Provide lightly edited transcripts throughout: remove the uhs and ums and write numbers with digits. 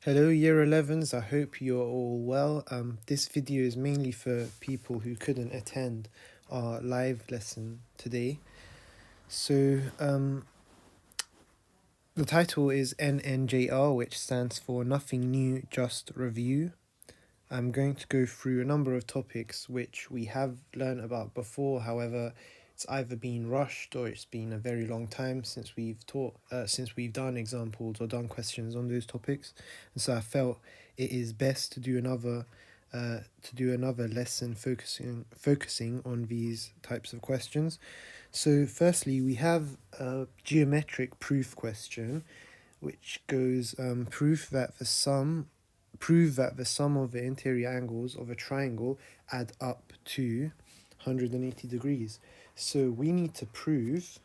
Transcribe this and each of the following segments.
Hello Year 11s, I hope you're all well. This video is mainly for people who couldn't attend our live lesson today. So the title is Nnjr, which stands for Nothing New, Just Review. I'm going to go through a number of topics which we have learned about before. However, it's either been rushed or it's been a very long time since we've done examples or done questions on those topics, and so I felt it is best to do another lesson focusing on these types of questions. So firstly, we have a geometric proof question, which goes prove that the sum of the interior angles of a triangle add up to 180 degrees. So we need to prove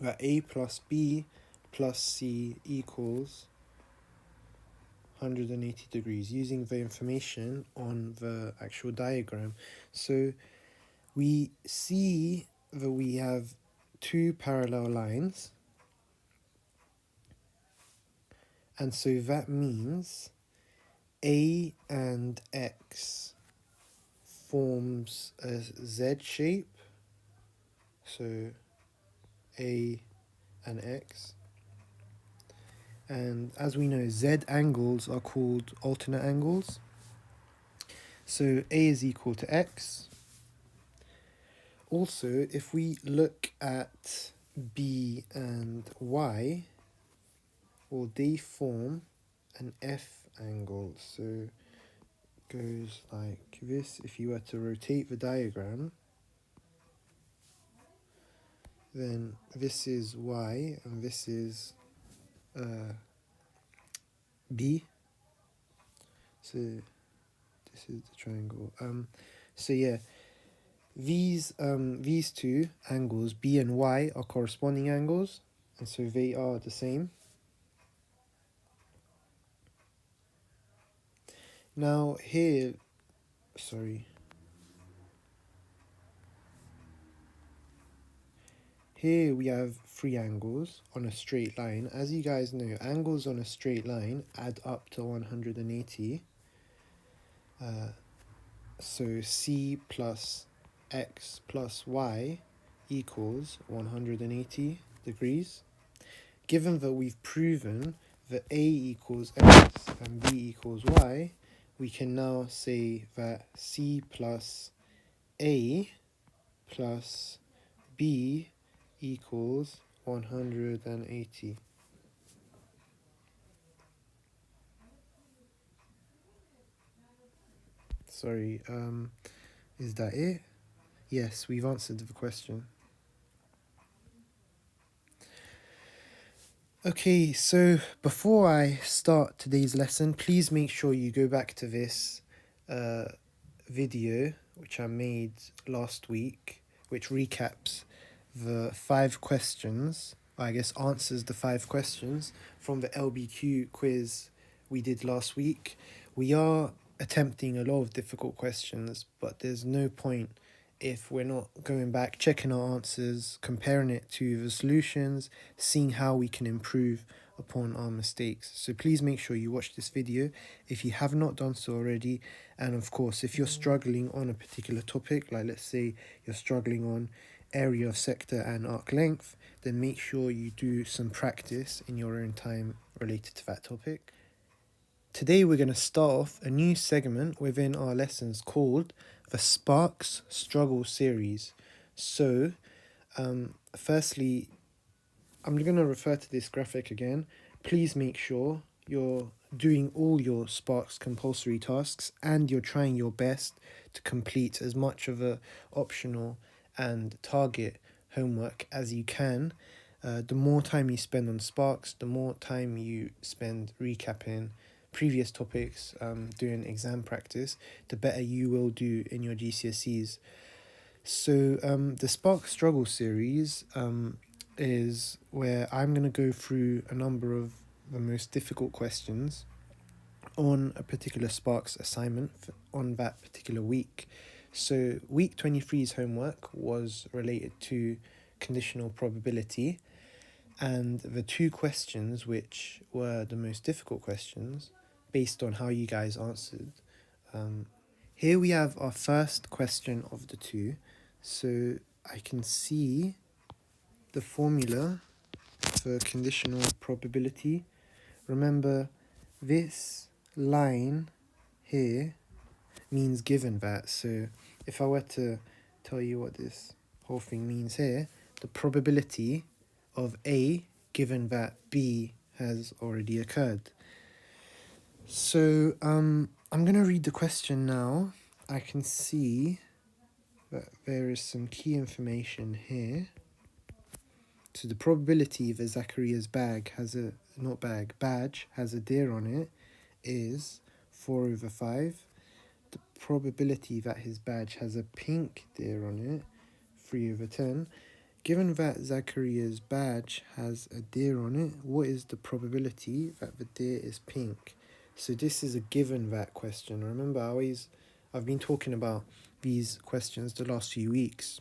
that A plus B plus C equals 180 degrees using the information on the actual diagram. So we see that we have two parallel lines, and so that means A and X forms a Z shape, so A and X. And as we know, Z angles are called alternate angles. So A is equal to X. Also, if we look at B and Y, well, they form an F angle. So it goes like this. If you were to rotate the diagram, then this is Y and this is B. So this is the triangle. So yeah, these two angles, B and Y, are corresponding angles, and so they are the same. Now here we have three angles on a straight line. As you guys know, angles on a straight line add up to 180. So C plus X plus Y equals 180 degrees. Given that we've proven that A equals X and B equals Y, we can now say that C plus A plus B equals 180. Is that it? Yes, we've answered the question. Okay, so before I start today's lesson, please make sure you go back to this video which I made last week, which recaps the 5 questions, answers the 5 questions from the LBQ quiz we did last week. We are attempting a lot of difficult questions, but there's no point if we're not going back, checking our answers, comparing it to the solutions, seeing how we can improve upon our mistakes. So please make sure you watch this video if you have not done so already. And of course, if you're struggling on a particular topic, like let's say you're struggling on area of sector and arc length, then make sure you do some practice in your own time related to that topic. Today we're going to start off a new segment within our lessons called the Sparx Struggle Series. So, firstly, I'm going to refer to this graphic again. Please make sure you're doing all your Sparx compulsory tasks and you're trying your best to complete as much of a optional and target homework as you can. The more time you spend on Sparx, the more time you spend recapping previous topics, doing exam practice, the better you will do in your GCSEs. So the Sparx Struggle series is where I'm going to go through a number of the most difficult questions on a particular Sparx assignment on that particular week. So week 23's homework was related to conditional probability, And the two questions which were the most difficult questions, based on how you guys answered. Here we have our first question of the two. So I can see the formula for conditional probability. Remember, this line here means given that. So if I were to tell you what this whole thing means here, the probability of A given that B has already occurred. So I'm going to read the question now. I can see that there is some key information here. So the probability that Zachariah's badge has a deer on it is 4/5. The probability that his badge has a pink deer on it, 3/10. Given that Zachariah's badge has a deer on it, what is the probability that the deer is pink? So this is a given that question. Remember, I've been talking about these questions the last few weeks.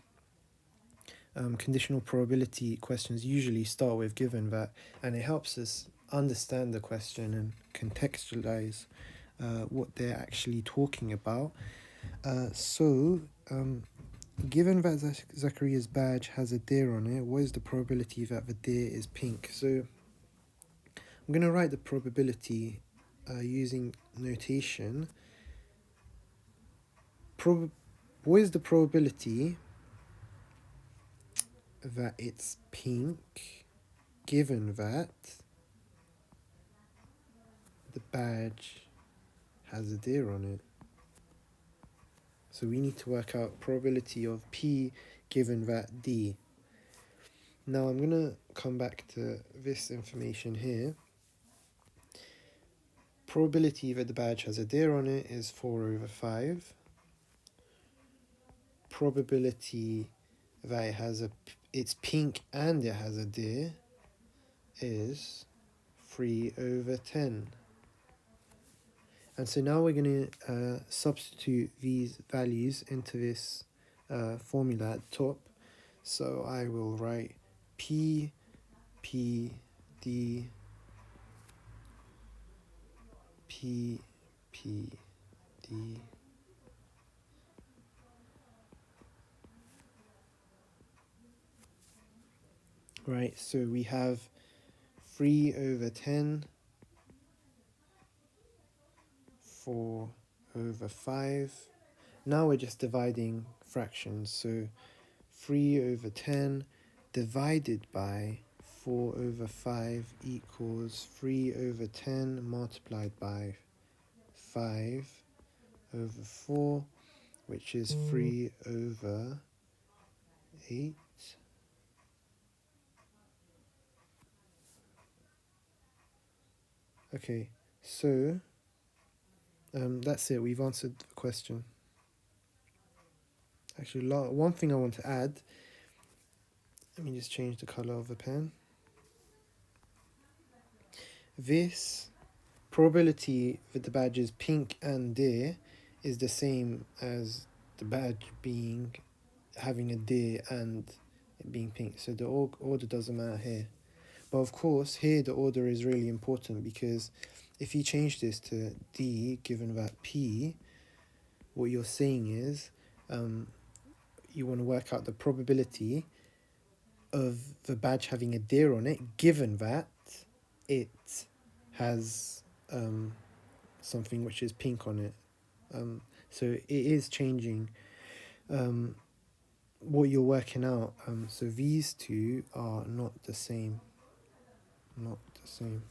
Conditional probability questions usually start with given that, and it helps us understand the question and contextualize what they're actually talking about. Given that Zachariah's badge has a deer on it, what is the probability that the deer is pink? So I'm going to write the probability using notation. What is the probability that it's pink given that the badge has a deer on it? So we need to work out probability of P given that D. Now I'm going to come back to this information here. Probability that the badge has a deer on it is 4/5. Probability that it's pink and it has a deer is 3/10. And so now we're going to substitute these values into this formula at the top. So I will write P, D, P, D. Right, so we have 3/10, 4/5. Now we're just dividing fractions. So 3/10 divided by 4/5 equals 3/10 multiplied by 5/4, which is 3/8. Okay, so that's it. We've answered the question. Actually, one thing I want to add. Let me just change the color of the pen. This probability that the badge is pink and deer is the same as the badge having a deer and it being pink. So the order doesn't matter here. But of course, here the order is really important, because if you change this to D, given that P, what you're saying is you want to work out the probability of the badge having a deer on it, given that it has something which is pink on it. So it is changing what you're working out. So these two are not the same. Not the same.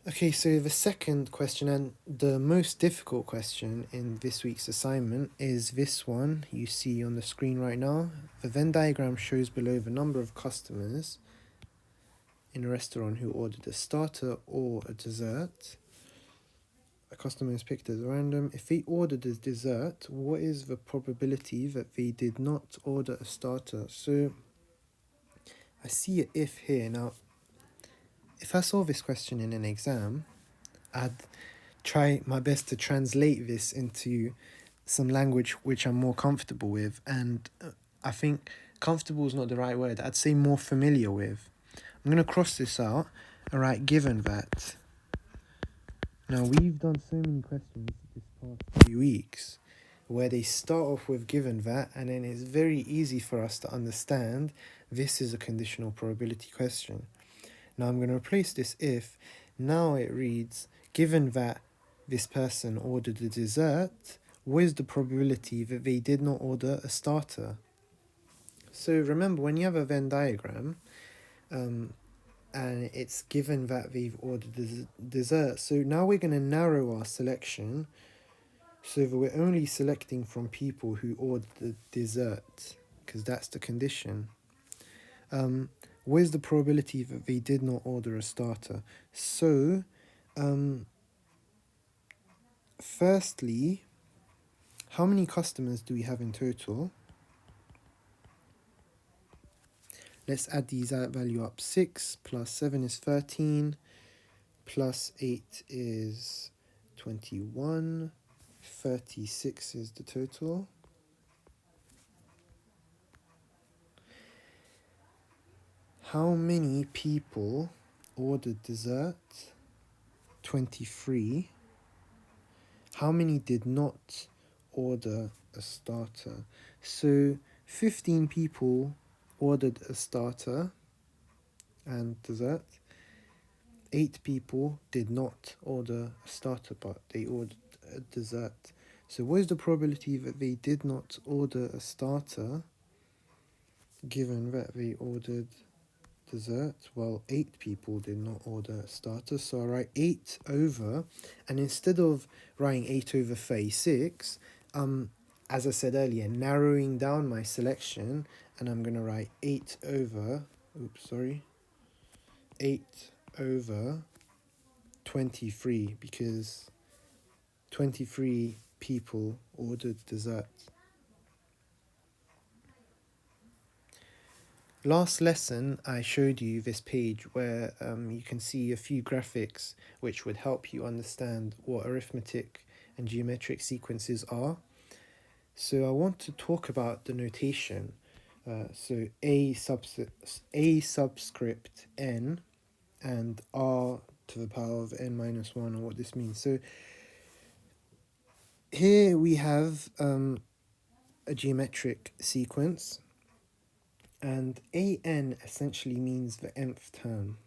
Okay, so the second question, and the most difficult question in this week's assignment, is this one you see on the screen right now. The Venn diagram shows below the number of customers in a restaurant who ordered a starter or a dessert. A customer is picked as random. If they ordered a dessert, what is the probability that they did not order a starter? So I see an if here. Now, if I saw this question in an exam, I'd try my best to translate this into some language which I'm more comfortable with, and I think comfortable is not the right word. I'd say more familiar with. I'm going to cross this out and write given that. Now, we've done so many questions this past few weeks where they start off with given that, and then it's very easy for us to understand this is a conditional probability question. Now, I'm going to replace this if. Now it reads, given that this person ordered a dessert, what is the probability that they did not order a starter? So remember, when you have a Venn diagram, and it's given that they've ordered the dessert, so now we're going to narrow our selection so that we're only selecting from people who ordered the dessert, because that's the condition. What is the probability that they did not order a starter? So, firstly, how many customers do we have in total? Let's add these value up. 6 plus 7 is 13, plus 8 is 21, 36 is the total. How many people ordered dessert? 23. How many did not order a starter? So 15 people ordered a starter and dessert. 8 people did not order a starter, but they ordered a dessert. So what is the probability that they did not order a starter given that they ordered dessert? Well, 8 people did not order a starter, so I write 8 over, and instead of writing 8 over 36, as I said earlier, narrowing down my selection, and I'm going to write 8 over 23, because 23 people ordered dessert. Last lesson, I showed you this page where you can see a few graphics which would help you understand what arithmetic and geometric sequences are. So I want to talk about the notation. So A subscript n and r to the power of n minus 1, or what this means. So here we have a geometric sequence, and an essentially means the nth term.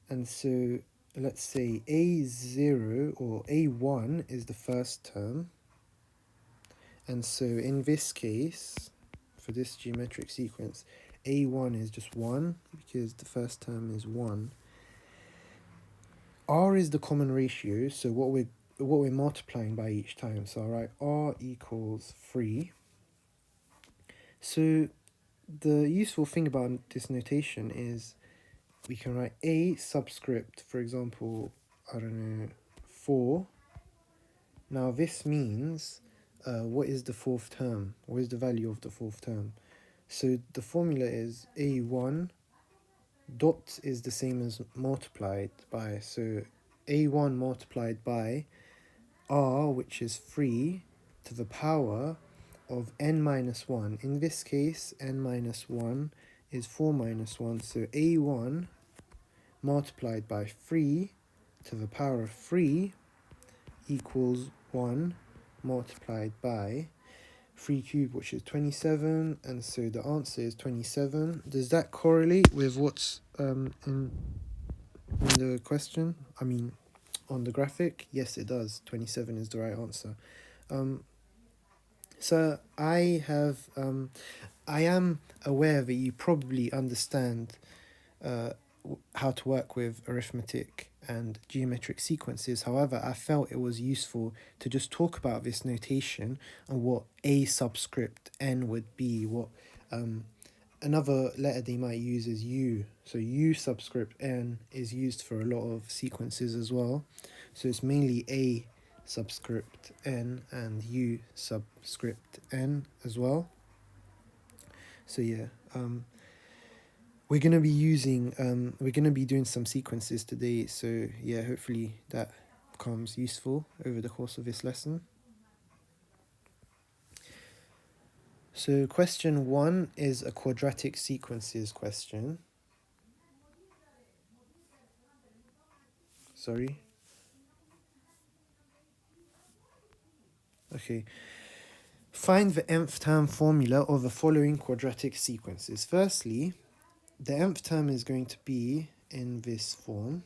And so let's say a0 or a1 is the first term. And so in this case, for this geometric sequence, a1 is just 1 because the first term is 1. R is the common ratio, so what we're multiplying by each time. So I'll write r equals 3. So the useful thing about this notation is we can write a subscript, for example, 4. Now this means what is the fourth term? What is the value of the fourth term? So the formula is a1 dot is the same as multiplied by, so a1 multiplied by r, which is 3, to the power of n minus 1. In this case, n minus 1 is 4 minus 1, so a1 multiplied by 3 to the power of 3 equals 1 multiplied by 3 cubed, which is 27, and so the answer is 27. Does that correlate with what's in the question? I mean, on the graphic? Yes, it does. 27 is the right answer. So I am aware that you probably understand how to work with arithmetic and geometric sequences. However, I felt it was useful to just talk about this notation and what a subscript n would be, what another letter they might use is u. So u subscript n is used for a lot of sequences as well. So it's mainly a subscript n and u subscript n as well. So yeah, we're gonna be doing some sequences today, so yeah, hopefully that becomes useful over the course of this lesson. So question 1 is a quadratic sequences question. Sorry. Okay. Find the nth term formula of the following quadratic sequences. Firstly, the nth term is going to be in this form.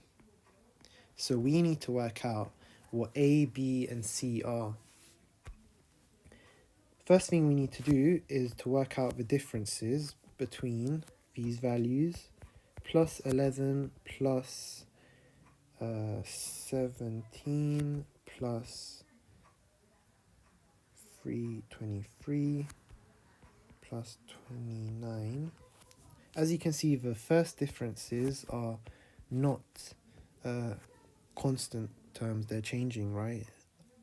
So we need to work out what A, B, and C are. First thing we need to do is to work out the differences between these values. Plus 11 plus 17 plus 323 plus 29. As you can see, the first differences are not constant terms, they're changing, right?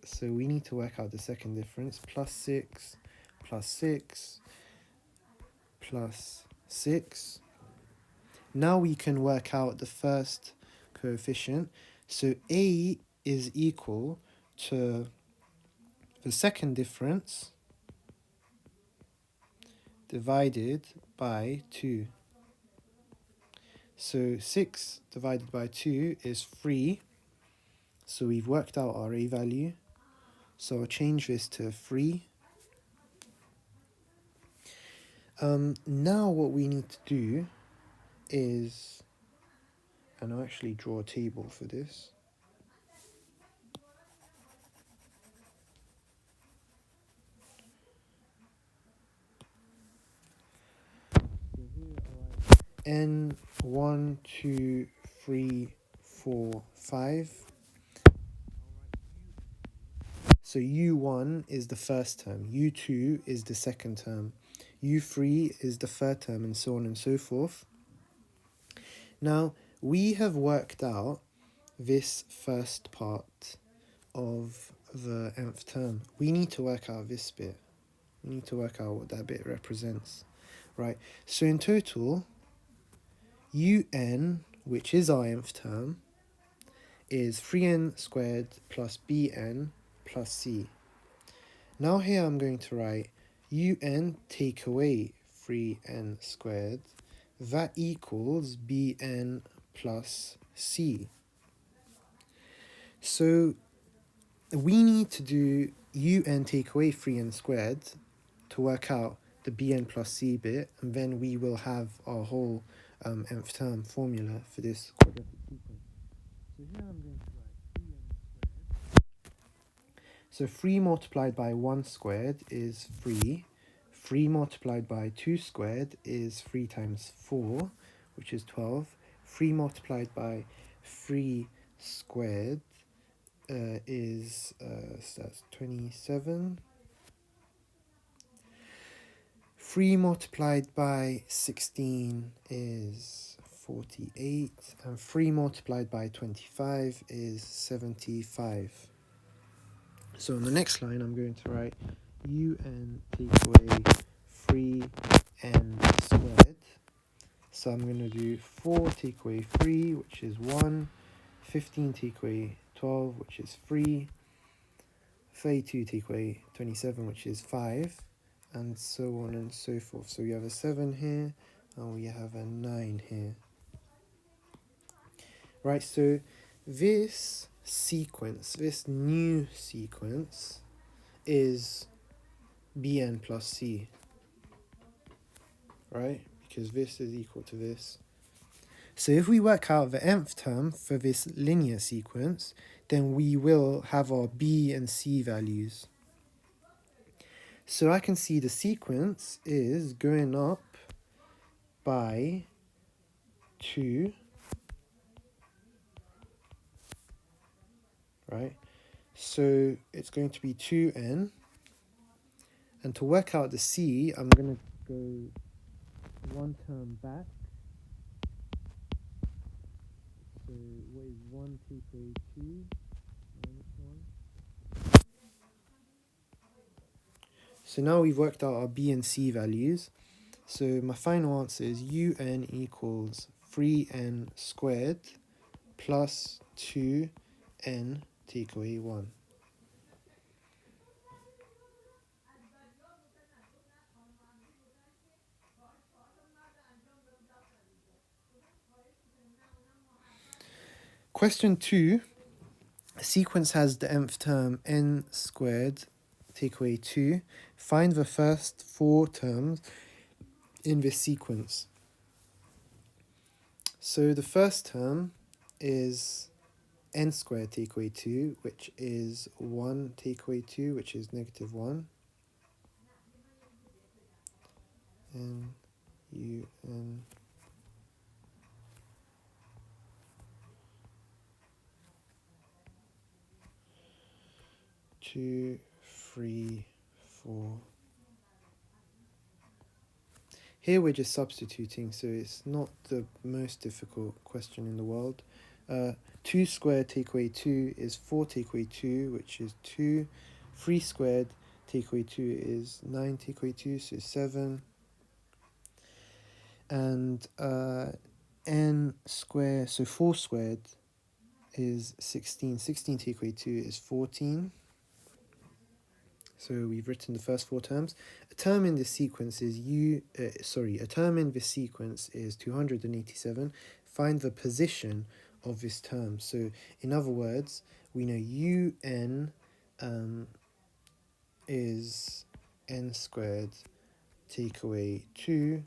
So we need to work out the second difference. Plus 6 plus 6 plus 6. Now we can work out the first coefficient. So A is equal to the second difference divided by 2. So 6 divided by 2 is 3. So we've worked out our A value. So I'll change this to 3. Now what we need to do is, and I'll actually draw a table for this. So here I write N1, 2, 3, 4, 5. So U1 is the first term, U2 is the second term, U3 is the third term, and so on and so forth. Now, we have worked out this first part of the nth term. We need to work out this bit. We need to work out what that bit represents, right? So in total, un, which is our nth term, is 3n squared plus bn plus c. Now here I'm going to write un take away 3n squared, that equals bn plus c. So we need to do un take away 3n squared to work out the bn plus c bit, and then we will have our whole nth term formula for this quadratic sequence. So here I'm going to write 3n squared. So 3 multiplied by 1 squared is 3. 3 multiplied by 2 squared is 3 times 4, which is 12. 3 multiplied by 3 squared is so that's 27. 3 multiplied by 16 is 48, and 3 multiplied by 25 is 75. So on the next line, I'm going to write un take away 3n squared. So I'm going to do 4 take away 3, which is 1, 15 take away 12, which is 3, 32 take away 27, which is 5, and so on and so forth. So we have a 7 here, and we have a 9 here. Right, so this sequence, this new sequence, is bn plus c, right? Because this is equal to this. So if we work out the nth term for this linear sequence, then we will have our b and c values. So I can see the sequence is going up by 2, right? So it's going to be 2n. And to work out the c, I'm going to go one term back. So what is 1 take away 2 minus 1? So now we've worked out our b and c values. So my final answer is un equals 3n squared plus 2n take away 1. Question 2. A sequence has the nth term n squared, take away 2. Find the first 4 terms in this sequence. So the first term is n squared take away 2, which is 1 take away 2, which is negative 1. N, U, N. 2, 3, 4. Here we're just substituting, so it's not the most difficult question in the world. 2 squared take away 2 is 4 take away 2, which is 2. 3 squared take away 2 is 9 take away 2, so 7. And n squared, so 4 squared is 16. 16 take away 2 is 14. So we've written the first 4 terms. A term in this sequence is a term in this sequence is 287. Find the position of this term. So in other words, we know un is n squared take away 2.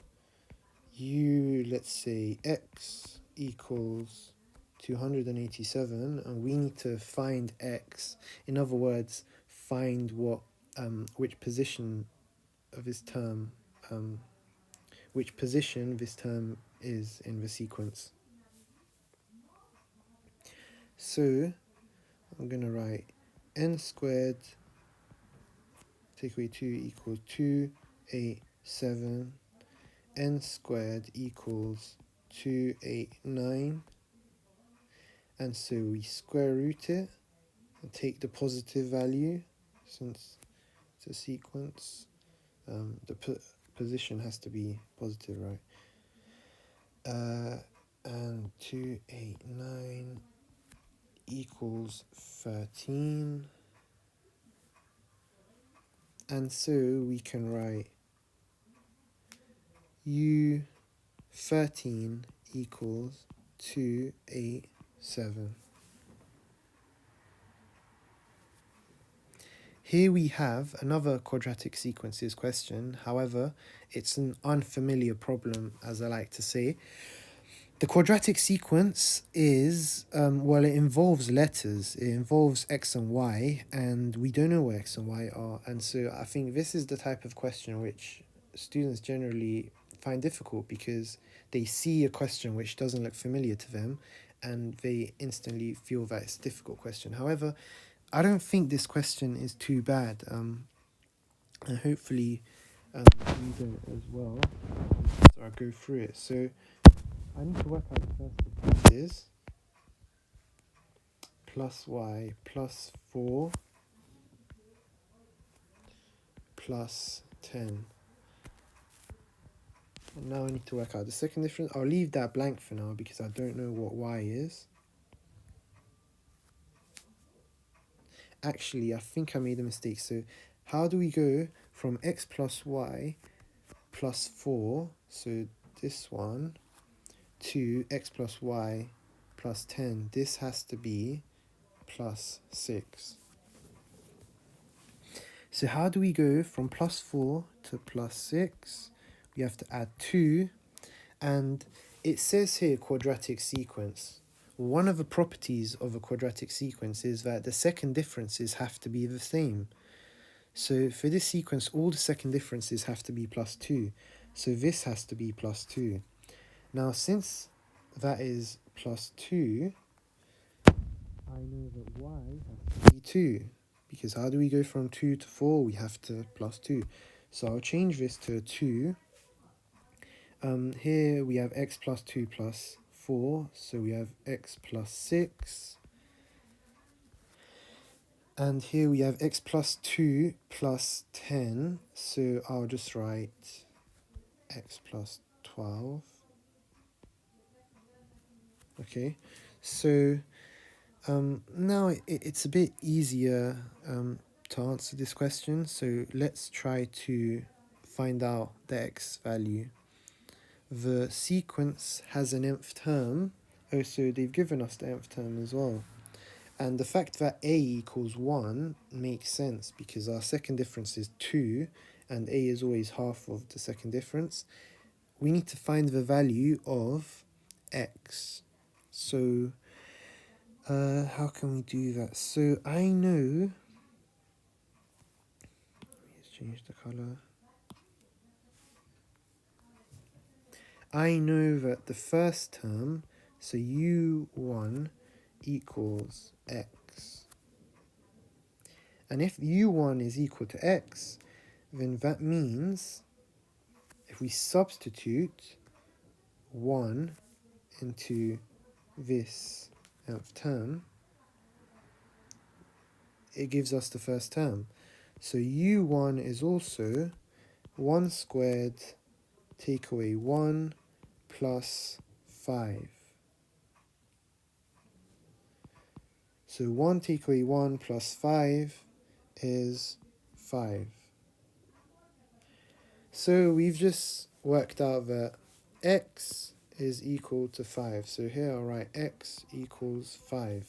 Let's say x equals 287, and we need to find x. In other words, find which position of this term, is in the sequence. So I'm going to write n squared take away 2 equals 2, 8, 7. N squared equals 2, 8, 9. And so we square root it and take the positive value, since it's a sequence. The position has to be positive, right? And 2, 8, 9 equals 13. And so we can write U13 equals 2, 8, 7. Here we have another quadratic sequences question. However, it's an unfamiliar problem, as I like to say. The quadratic sequence is, it involves letters. It involves x and y, and we don't know where x and y are. And so I think this is the type of question which students generally find difficult, because they see a question which doesn't look familiar to them, and they instantly feel that it's a difficult question. However, I don't think this question is too bad, and hopefully you don't as well. So I'll go through it. So I need to work out the first of these is plus y plus 4 plus 10. And now I need to work out the second difference. I'll leave that blank for now because I don't know what y is. Actually, I think I made a mistake. So how do we go from x plus y plus 4, so this one, to x plus y plus 10? This has to be plus 6. So how do we go from plus 4 to plus 6? We have to add 2, and it says here quadratic sequence. One of the properties of a quadratic sequence is that the second differences have to be the same. So for this sequence, all the second differences have to be plus 2. So this has to be plus 2. Now, since that is plus 2, I know that y has to be 2. Because how do we go from 2 to 4? We have to plus 2. So I'll change this to 2. Here we have x plus 2 plus 4. So we have x plus 6. And here we have x plus 2 plus 10. So I'll just write x plus 12. Okay, so now it's a bit easier to answer this question. So let's try to find out the x value. The sequence has an nth term Oh, so they've given us the nth term as well. And the fact that a equals 1 makes sense because our second difference is 2 and a is always half of the second difference. We need to find the value of x. So how can we do that? So I know, let's change the color. I know that the first term, so u1 equals x. And if u1 is equal to x, then that means if we substitute 1 into this nth term, it gives us the first term. So u1 is also 1 squared take away 1 plus 5. So 1 take away 1 plus 5 is 5. So we've just worked out that x is equal to 5. So here I'll write x equals 5.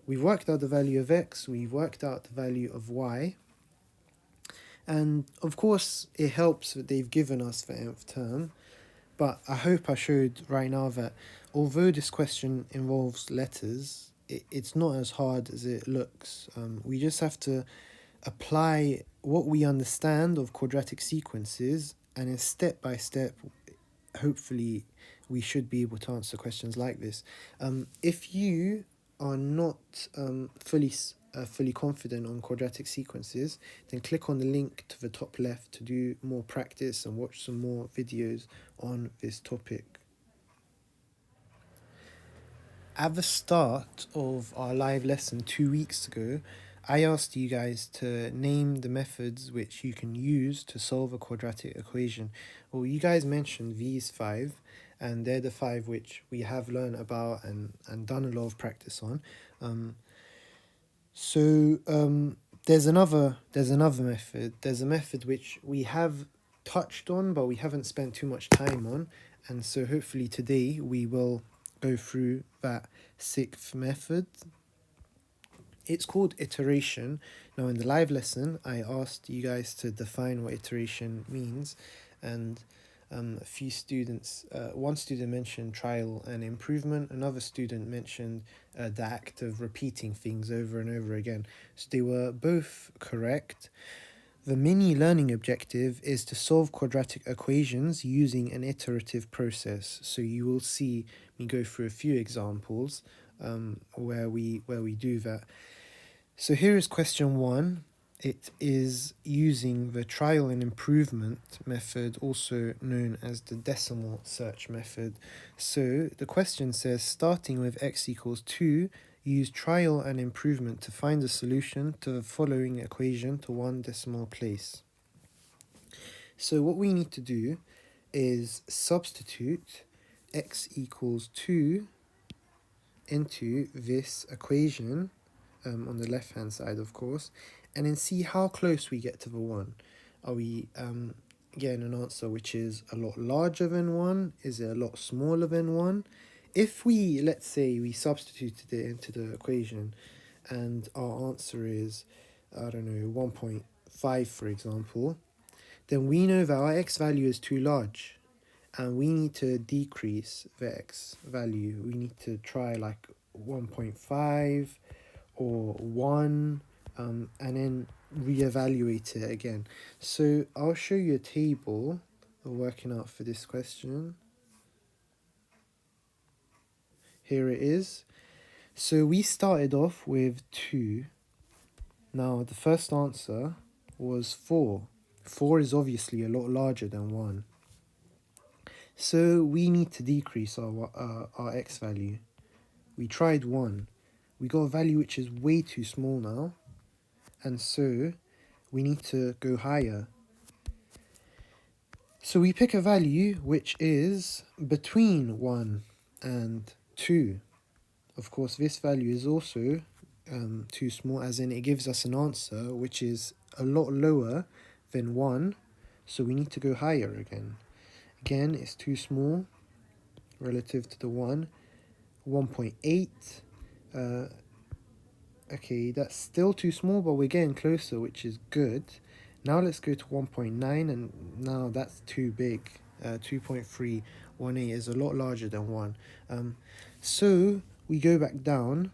We've worked out the value of x, we've worked out the value of y. And of course it helps that they've given us the nth term. But I hope I showed right now that although this question involves letters, it's not as hard as it looks. We just have to apply what we understand of quadratic sequences, and then step by step, hopefully, we should be able to answer questions like this. If you are not fully confident on quadratic sequences, then click on the link to the top left to do more practice and watch some more videos on this topic. At the start of our live lesson 2 weeks ago, I asked you guys to name the methods which you can use to solve a quadratic equation. Well, you guys mentioned these 5, and they're the 5 which we have learned about and done a lot of practice on. There's another method. There's a method which we have touched on, but we haven't spent too much time on. And so hopefully today we will go through that 6th method. It's called iteration. Now in the live lesson, I asked you guys to define what iteration means. And a few students, one student mentioned trial and improvement, another student mentioned the act of repeating things over and over again. So they were both correct. The mini learning objective is to solve quadratic equations using an iterative process. So you will see me go through a few examples where we do that. So here is question 1. It is using the trial and improvement method, also known as the decimal search method. So the question says, starting with x equals 2, use trial and improvement to find a solution to the following equation to 1 decimal place. So what we need to do is substitute x equals 2 into this equation on the left hand side, of course, and then see how close we get to the 1. Are we getting an answer which is a lot larger than 1? Is it a lot smaller than 1? If we, let's say, we substituted it into the equation and our answer is, I don't know, 1.5, for example, then we know that our x value is too large and we need to decrease the x value. We need to try like 1.5 or 1, and then reevaluate it again. So I'll show you a table of working out for this question. Here it is. So we started off with 2. Now the first answer was 4. 4 is obviously a lot larger than 1. So we need to decrease our x value. We tried 1. We got a value which is way too small now, and so we need to go higher. So we pick a value which is between 1 and 2. Of course, this value is also too small, as in it gives us an answer which is a lot lower than 1, so we need to go higher again. Again, it's too small relative to the 1. 1.8. Okay, that's still too small, but we're getting closer, which is good. Now let's go to 1.9, and now that's too big. 2.318 is a lot larger than 1. So we go back down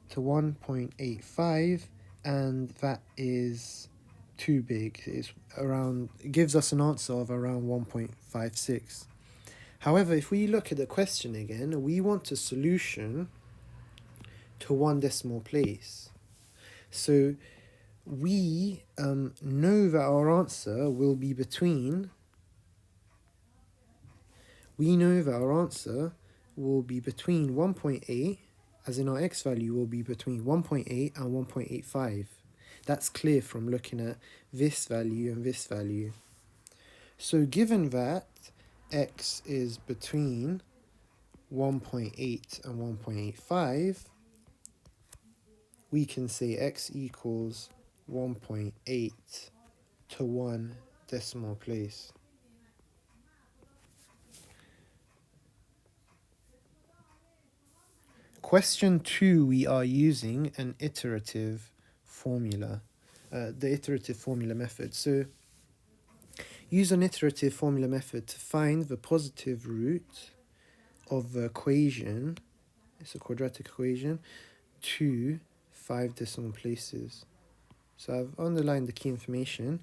to 1.85, and that is too big. It gives us an answer of around 1.56. However, if we look at the question again, we want a solution to one decimal place. So we know that our answer will be between 1.8, as in our x value will be between 1.8 and 1.85. That's clear from looking at this value and this value. So given that x is between 1.8 and 1.85, we can say x equals 1.8 to 1 decimal place. Question 2, we are using an iterative formula, the iterative formula method. So use an iterative formula method to find the positive root of the equation, it's a quadratic equation, to 5 decimal places. So I've underlined the key information.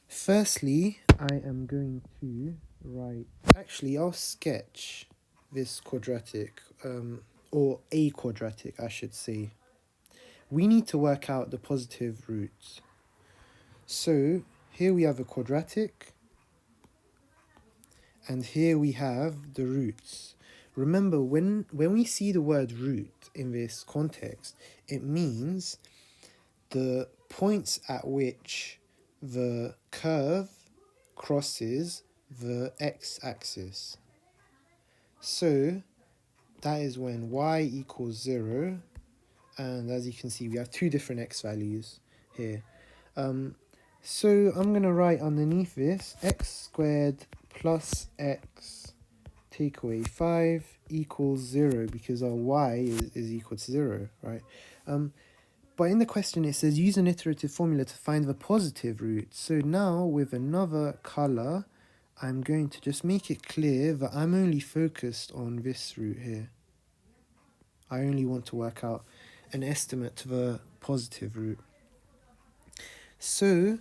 Firstly, I am going to write, actually I'll sketch this quadratic, or a quadratic I should say. We need to work out the positive roots. So here we have a quadratic, and here we have the roots. Remember, when we see the word root in this context, it means the points at which the curve crosses the x-axis. So that is when y equals 0, and as you can see we have two different x values here. So I'm going to write underneath this x squared plus x take away 5 equals 0, because our y is equal to 0, right? But in the question it says use an iterative formula to find the positive root. So now with another color, I'm going to just make it clear that I'm only focused on this root here. I only want to work out an estimate to the positive root. So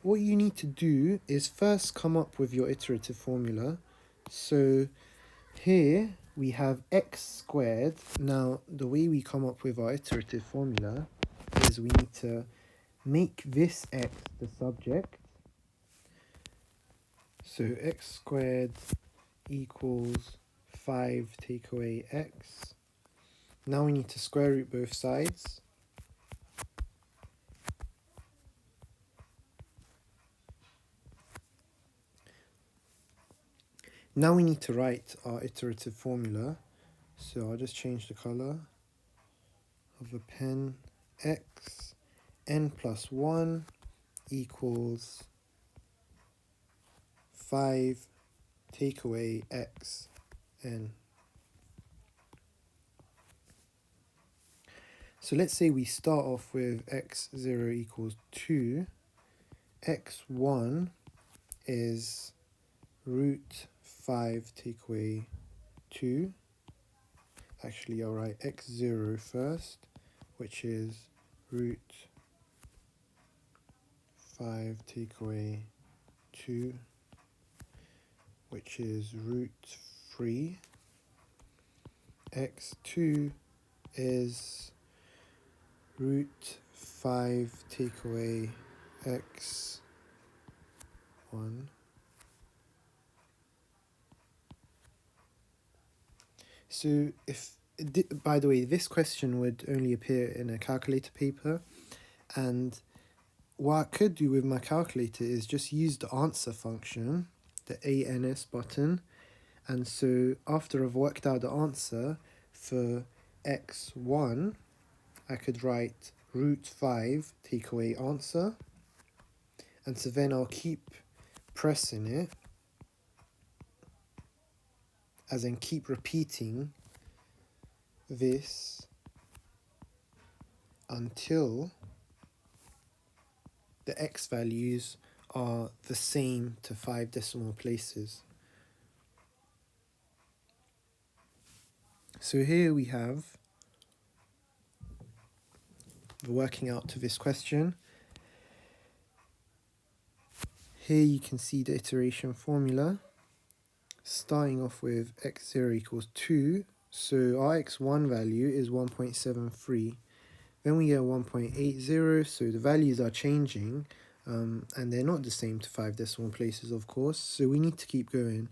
what you need to do is first come up with your iterative formula. So here we have x squared. Now the way we come up with our iterative formula is we need to make this x the subject. So x squared equals 5 take away x. Now we need to square root both sides. Now we need to write our iterative formula. So I'll just change the color of the pen. X n plus 1 equals 5 take away x n. So let's say we start off with x0 equals 2. x1 is root 5 take away 2. Actually, I'll write x0 first, which is root 5 take away 2, which is root 3. x2 is root 5 take away x1. So by the way, this question would only appear in a calculator paper, and what I could do with my calculator is just use the answer function, the ANS button, and so after I've worked out the answer for x1, I could write root 5 take away answer, and so then I'll keep pressing it, as in keep repeating this until the x values are the same to 5 decimal places. So here we have the working out to this question. Here you can see the iteration formula, starting off with x0 equals 2. So our x1 value is 1.73. Then we get 1.80, so the values are changing, and they're not the same to 5 decimal places, of course, so we need to keep going.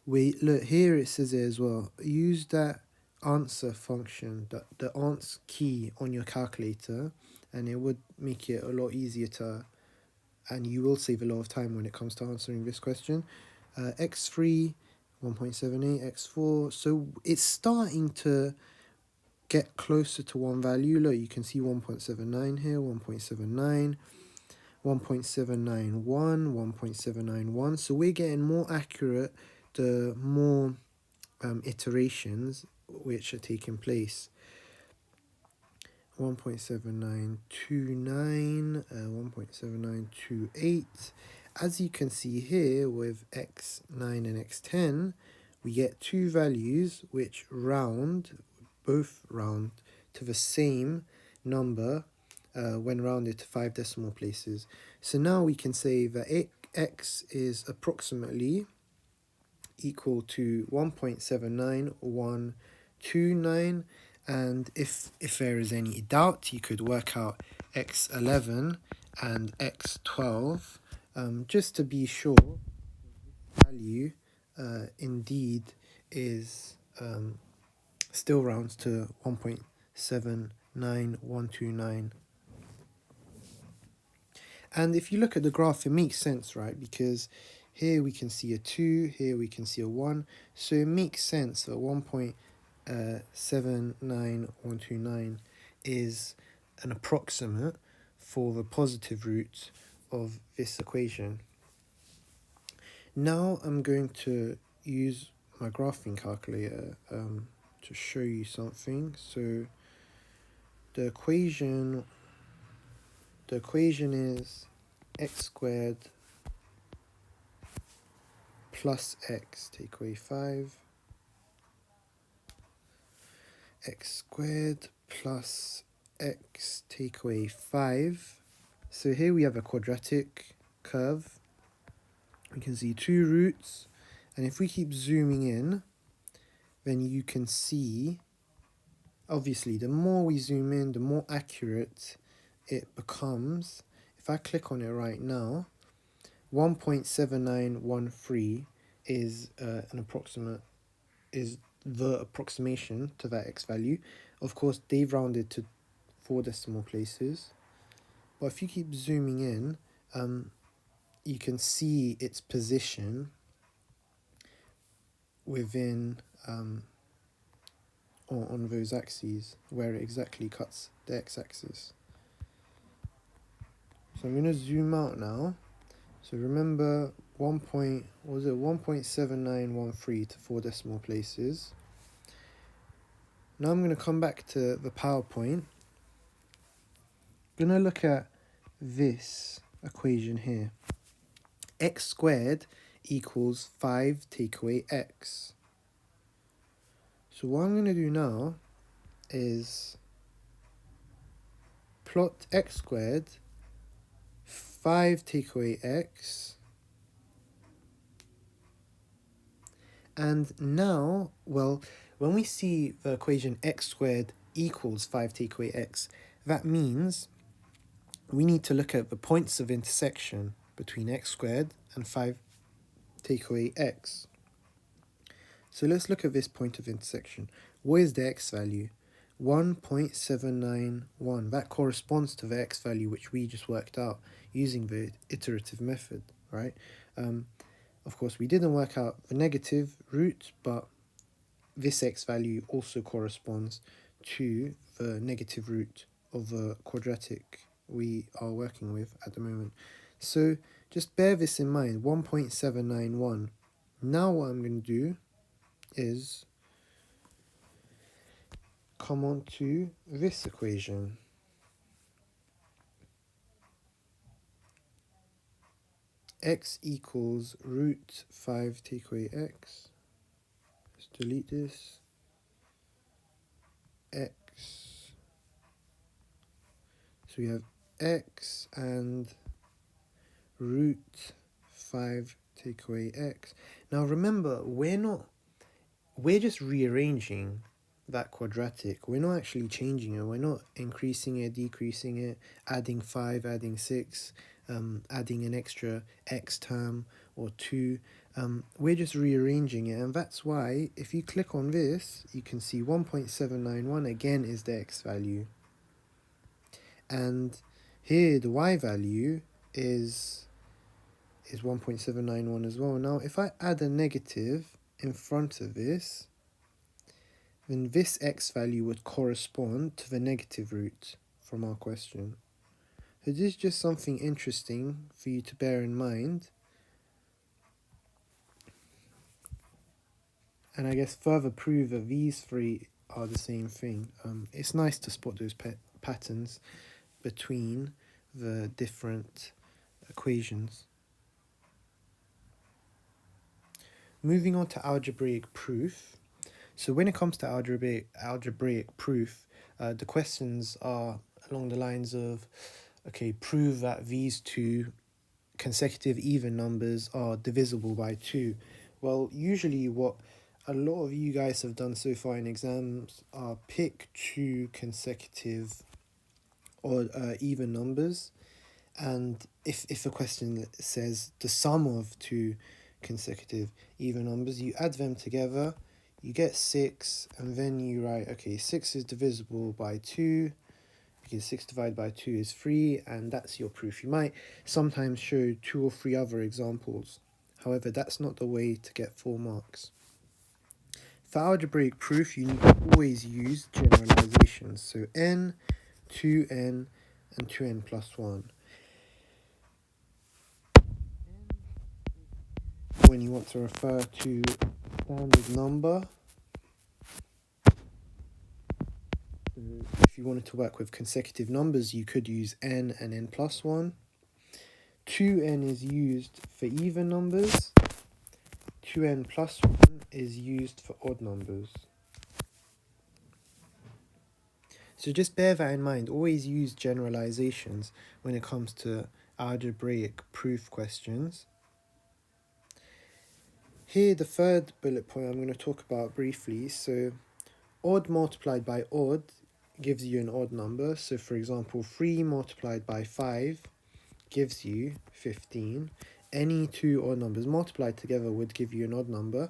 Look, here it says it as well, use that answer function, the ans key on your calculator, and it would make it a lot easier and you will save a lot of time when it comes to answering this question. X3, 1.78, X4, so it's starting to get closer to one value. Look, you can see 1.79 here, 1.79, 1.791, 1.791. So we're getting more accurate the more iterations which are taking place. 1.7929, 1.7928. As you can see here with x9 and x10, we get two values which both round to the same number when rounded to 5 decimal places. So now we can say that x is approximately equal to 1.79129, and if there is any doubt, you could work out x11 and x12 just to be sure value indeed is still rounds to 1.79129. And if you look at the graph, it makes sense, right? Because here we can see a 2, here we can see a 1. So it makes sense that 1.79129 is an approximate for the positive root of this equation. Now I'm going to use my graphing calculator to show you something. So the equation is x squared plus x, take away 5, x squared plus x, take away 5. So here we have a quadratic curve. We can see two roots, and if we keep zooming in, then you can see, obviously, the more we zoom in, the more accurate it becomes. If I click on it right now, 1.7913 is the approximation to that x value. Of course, they've rounded to 4 decimal places, but if you keep zooming in, you can see its position within on those axes where it exactly cuts the x-axis. So I'm going to zoom out now. So remember 1.7913 to 4 decimal places. Now I'm going to come back to the PowerPoint. I'm going to look at this equation here. X squared equals 5 take away x. So what I'm going to do now is plot x squared, 5 take away x, and now, well, when we see the equation x squared equals 5 take away x, that means we need to look at the points of intersection between x squared and 5 take away x. So let's look at this point of intersection. What is the x value? 1.791. That corresponds to the x value which we just worked out using the iterative method, right? Of course, we didn't work out the negative root, but this x value also corresponds to the negative root of the quadratic we are working with at the moment. So just bear this in mind, 1.791. Now what I'm going to do is come on to this equation. X equals root 5 take away x. Let's delete this. X. So we have x and root 5 take away x. Now remember, we're just rearranging that quadratic. We're not actually changing it. We're not increasing it, decreasing it, adding 5, adding 6, adding an extra x term or 2. We're just rearranging it, and that's why if you click on this, you can see 1.791 again is the x value. And here the y value is 1.791 as well. Now if I add a negative in front of this, then this x value would correspond to the negative root from our question. So this is just something interesting for you to bear in mind. And I guess further prove that these three are the same thing. It's nice to spot those patterns between the different equations. Moving on to algebraic proof. So when it comes to algebraic proof, the questions are along the lines of, okay, prove that these two consecutive even numbers are divisible by 2. Well, usually what a lot of you guys have done so far in exams are pick two consecutive or even numbers, and if a question says the sum of two consecutive even numbers, you add them together, you get 6, and then you write, okay, 6 is divisible by 2, because 6 divided by 2 is 3, and that's your proof. You might sometimes show 2 or 3 other examples. However, that's not the way to get 4 marks. For algebraic proof, you need to always use generalizations. So n, 2n, and 2n plus 1. When you want to refer to a standard number, so if you wanted to work with consecutive numbers, you could use n and n plus 1. 2n is used for even numbers. 2n plus 1 is used for odd numbers. So just bear that in mind. Always use generalizations when it comes to algebraic proof questions. Here, the third bullet point I'm going to talk about briefly. So odd multiplied by odd gives you an odd number. So for example, 3 multiplied by 5 gives you 15. Any two odd numbers multiplied together would give you an odd number.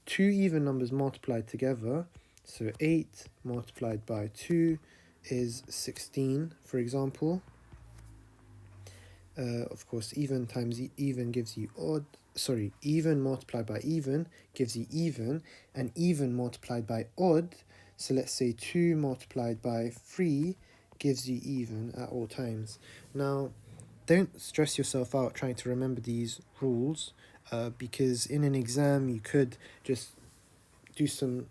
Two even numbers multiplied together, so 8 multiplied by 2 is 16, for example. Of course, even times even gives you odd. Sorry, even multiplied by even gives you even, and even multiplied by odd, so let's say 2 multiplied by 3 gives you even at all times. Now, don't stress yourself out trying to remember these rules, because in an exam you could just do some,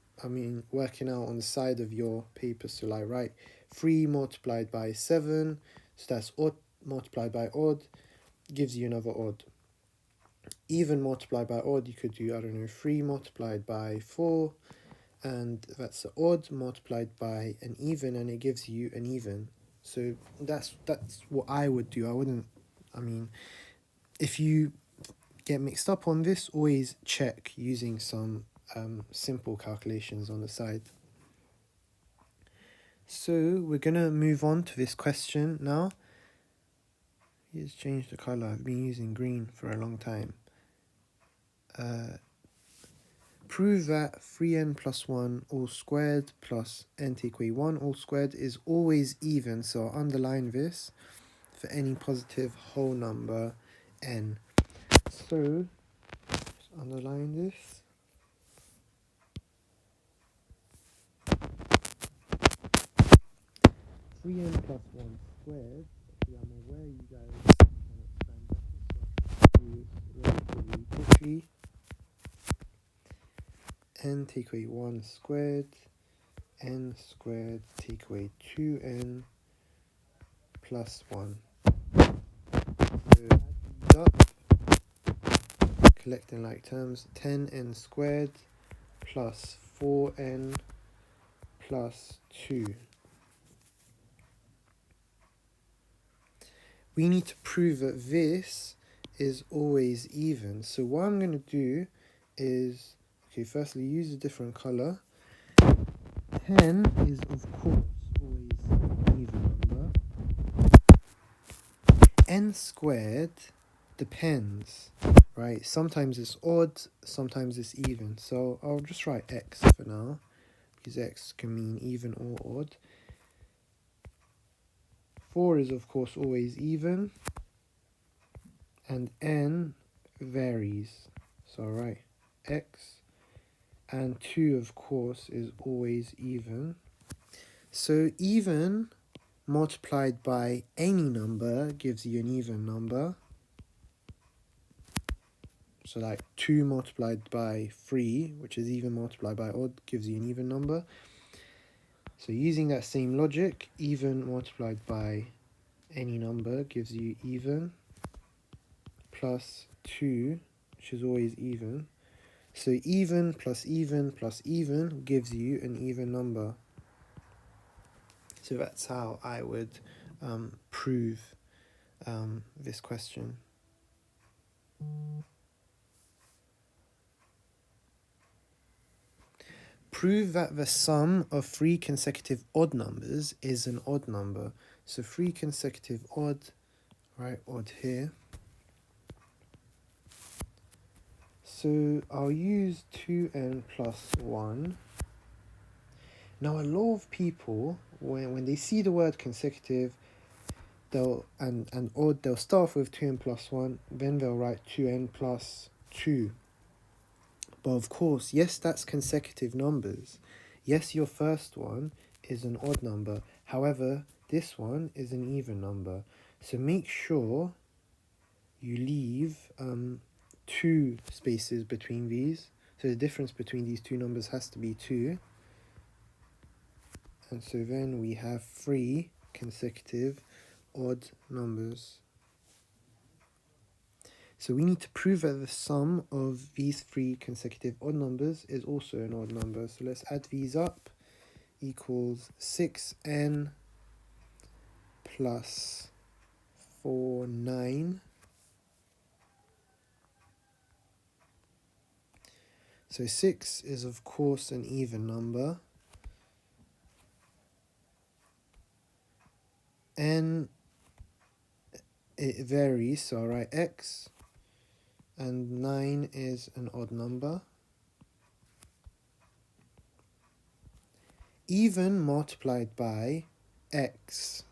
working out on the side of your paper. So like write 3 multiplied by 7, so that's odd multiplied by odd, gives you another odd. Even multiplied by odd, you could do, 3 multiplied by 4, and that's an odd multiplied by an even, and it gives you an even. So that's what I would do. I wouldn't, if you get mixed up on this, always check using some simple calculations on the side. So we're going to move on to this question now. Here's changed the colour. I've been using green for a long time. Prove that 3n plus 1 all squared plus n take away 1 all squared is always even. So I'll underline this for any positive whole number n. So just underline this. 3n plus 1 squared. Actually, I'm aware you guys cannot stand brackets, so relatively quickly. N take away 1 squared n squared take away 2n plus 1. So add these up, collecting like terms, 10n squared plus 4n plus 2. We need to prove that this is always even. So what I'm going to do is, okay, firstly use a different color. 10 is of course always an even number. N squared depends, right? Sometimes it's odd, sometimes it's even. So I'll just write x for now, because x can mean even or odd. 4 is of course always even, and n varies. So I'll write x, and 2 of course is always even. So even multiplied by any number gives you an even number. So like 2 multiplied by 3, which is even multiplied by odd, gives you an even number. So using that same logic, even multiplied by any number gives you even, plus 2, which is always even. So even plus even plus even gives you an even number. So that's how I would prove this question. Prove that the sum of 3 consecutive odd numbers is an odd number. So 3 consecutive odd, right, odd here. So I'll use 2n plus 1. Now a lot of people, when they see the word consecutive, and odd, they'll start off with 2n plus 1, then they'll write 2n plus 2. But of course, yes, that's consecutive numbers. Yes, your first one is an odd number. However, this one is an even number. So make sure you leave 2 spaces between these. So the difference between these two numbers has to be 2. And so then we have 3 consecutive odd numbers. So we need to prove that the sum of these 3 consecutive odd numbers is also an odd number. So let's add these up. Equals 6n plus 4, 9. So 6 is of course an even number. N, it varies, so I'll write x. And 9 is an odd number. Even multiplied by x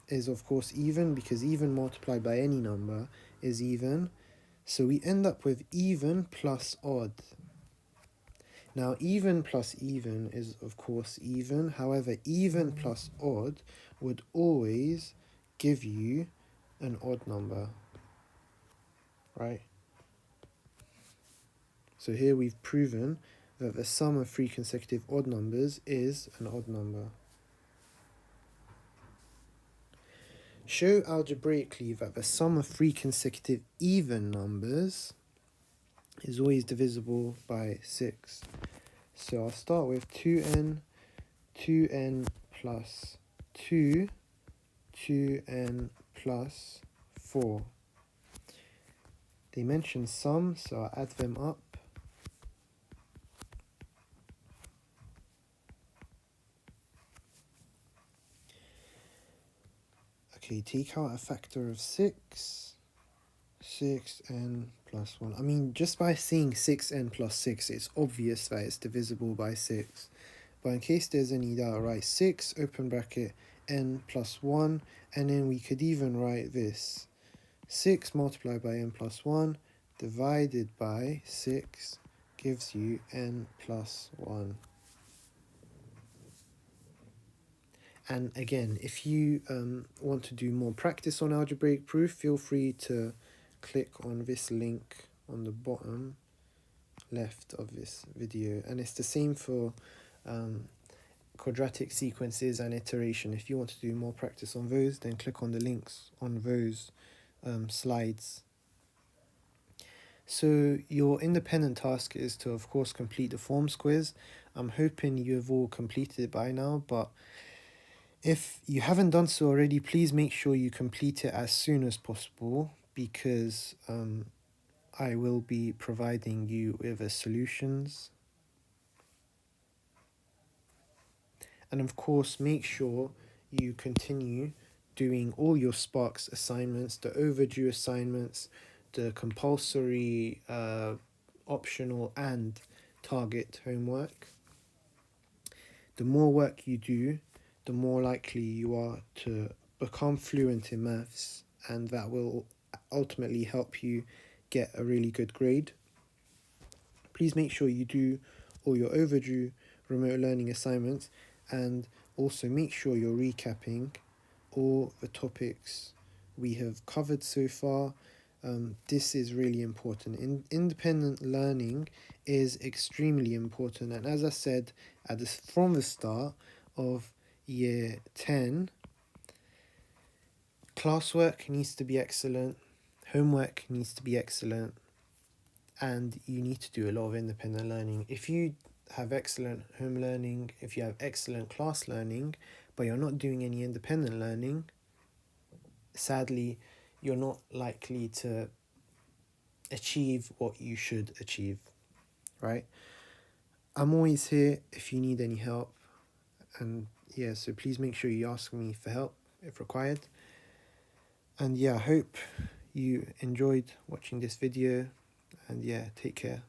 is of course even, because even multiplied by any number is even. So we end up with even plus odd. Now even plus even is of course even. However, even plus odd would always give you an odd number, right? So here we've proven that the sum of 3 consecutive odd numbers is an odd number. Show algebraically that the sum of 3 consecutive even numbers is always divisible by 6. So I'll start with 2n plus 2, 2n plus 4. They mention sum, so I'll add them up. Okay, take out a factor of 6. 6n plus 1. I mean, just by seeing 6n plus 6, it's obvious that it's divisible by 6. But in case there's any doubt, write 6, open bracket, n plus 1, and then we could even write this. 6 multiplied by n plus 1 divided by 6 gives you n plus 1. And again, if you want to do more practice on algebraic proof, feel free to click on this link on the bottom left of this video. And it's the same for quadratic sequences and iteration. If you want to do more practice on those, then click on the links on those slides. So your independent task is to, of course, complete the forms quiz. I'm hoping you have all completed it by now, but if you haven't done so already, please make sure you complete it as soon as possible, because I will be providing you with solutions. And of course, make sure you continue doing all your Sparx assignments, the overdue assignments, the compulsory, optional and target homework. The more work you do, the more likely you are to become fluent in maths, and that will ultimately help you get a really good grade. Please make sure you do all your overdue remote learning assignments, and also make sure you're recapping all the topics we have covered so far. This is really important. Independent learning is extremely important, and as I said from the start of year 10, classwork needs to be excellent, homework needs to be excellent, and you need to do a lot of independent learning. If you have excellent home learning, if you have excellent class learning, but you're not doing any independent learning, sadly, you're not likely to achieve what you should achieve, right? I'm always here if you need any help, and yeah, so please make sure you ask me for help if required. And yeah, I hope you enjoyed watching this video, and yeah, take care.